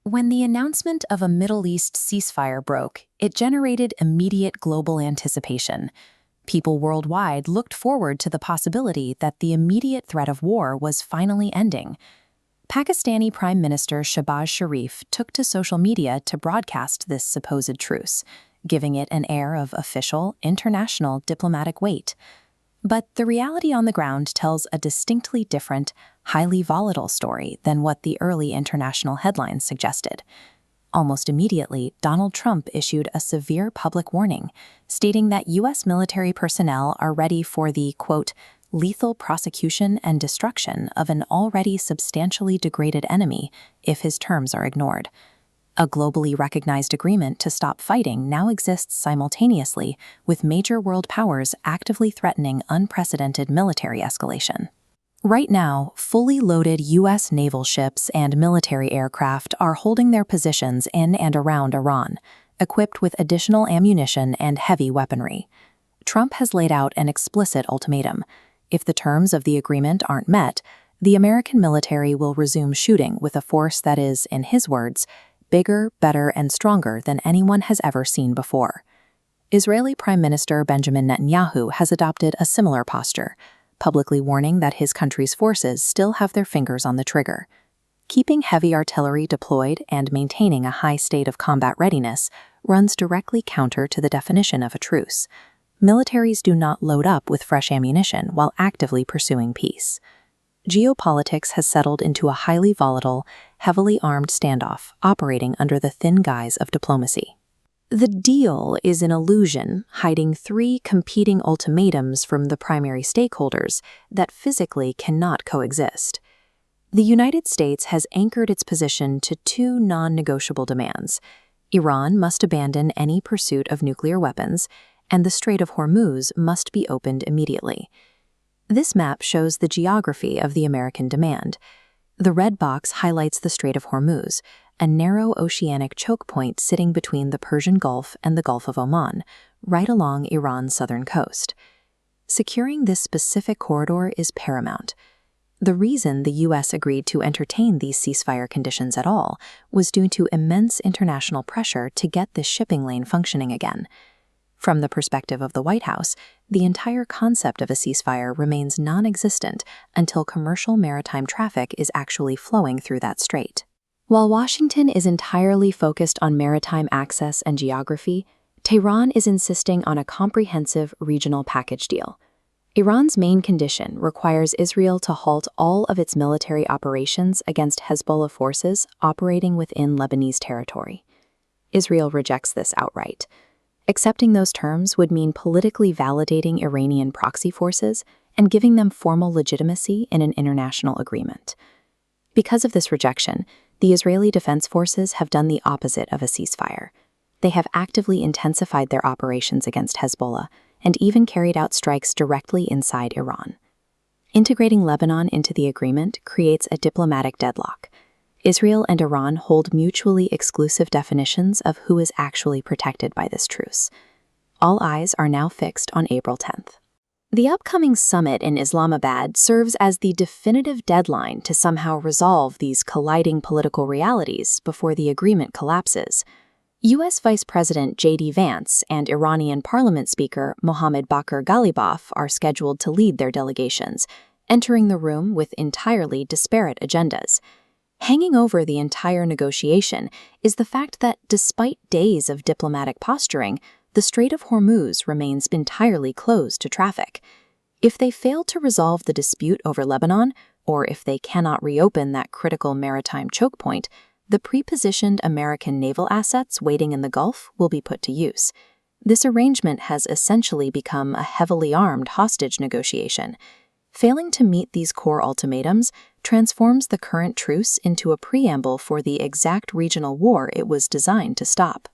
When the announcement of a Middle East ceasefire broke, it generated immediate global anticipation. People worldwide looked forward to the possibility that the immediate threat of war was finally ending. Pakistani Prime Minister Shehbaz Sharif took to social media to broadcast this supposed truce, giving it an air of official, international diplomatic weight. But the reality on the ground tells a distinctly different, highly volatile story than what the early international headlines suggested. Almost immediately, Donald Trump issued a severe public warning, stating that U.S. military personnel are ready for the, quote, lethal prosecution and destruction of an already substantially degraded enemy if his terms are ignored. A globally recognized agreement to stop fighting now exists simultaneously, with major world powers actively threatening unprecedented military escalation. Right now, fully loaded U.S. naval ships and military aircraft are holding their positions in and around Iran, equipped with additional ammunition and heavy weaponry. Trump has laid out an explicit ultimatum. If the terms of the agreement aren't met, the American military will resume shooting with a force that is, in his words, bigger, better, and stronger than anyone has ever seen before. Israeli Prime Minister Benjamin Netanyahu has adopted a similar posture, publicly warning that his country's forces still have their fingers on the trigger. Keeping heavy artillery deployed and maintaining a high state of combat readiness runs directly counter to the definition of a truce. Militaries do not load up with fresh ammunition while actively pursuing peace. Geopolitics has settled into a highly volatile, heavily armed standoff operating under the thin guise of diplomacy. The deal is an illusion, hiding three competing ultimatums from the primary stakeholders that physically cannot coexist. The United States has anchored its position to two non-negotiable demands. Iran must abandon any pursuit of nuclear weapons, and the Strait of Hormuz must be opened immediately. This map shows the geography of the American demand. The red box highlights the Strait of Hormuz, a narrow oceanic choke point sitting between the Persian Gulf and the Gulf of Oman, right along Iran's southern coast. Securing this specific corridor is paramount. The reason the U.S. agreed to entertain these ceasefire conditions at all was due to immense international pressure to get this shipping lane functioning again. From the perspective of the White House, the entire concept of a ceasefire remains non-existent until commercial maritime traffic is actually flowing through that strait. While Washington is entirely focused on maritime access and geography, Tehran is insisting on a comprehensive regional package deal. Iran's main condition requires Israel to halt all of its military operations against Hezbollah forces operating within Lebanese territory. Israel rejects this outright. Accepting those terms would mean politically validating Iranian proxy forces and giving them formal legitimacy in an international agreement. Because of this rejection, the Israeli Defense Forces have done the opposite of a ceasefire. They have actively intensified their operations against Hezbollah and even carried out strikes directly inside Iran. Integrating Lebanon into the agreement creates a diplomatic deadlock. Israel and Iran hold mutually exclusive definitions of who is actually protected by this truce. All eyes are now fixed on April 10th. The upcoming summit in Islamabad serves as the definitive deadline to somehow resolve these colliding political realities before the agreement collapses. U.S. Vice President J.D. Vance and Iranian Parliament Speaker Mohammad Bakr Ghalibaf are scheduled to lead their delegations, entering the room with entirely disparate agendas. Hanging over the entire negotiation is the fact that despite days of diplomatic posturing, the Strait of Hormuz remains entirely closed to traffic. If they fail to resolve the dispute over Lebanon, or if they cannot reopen that critical maritime choke point, the pre-positioned American naval assets waiting in the Gulf will be put to use. This arrangement has essentially become a heavily armed hostage negotiation. Failing to meet these core ultimatums transforms the current truce into a preamble for the exact regional war it was designed to stop.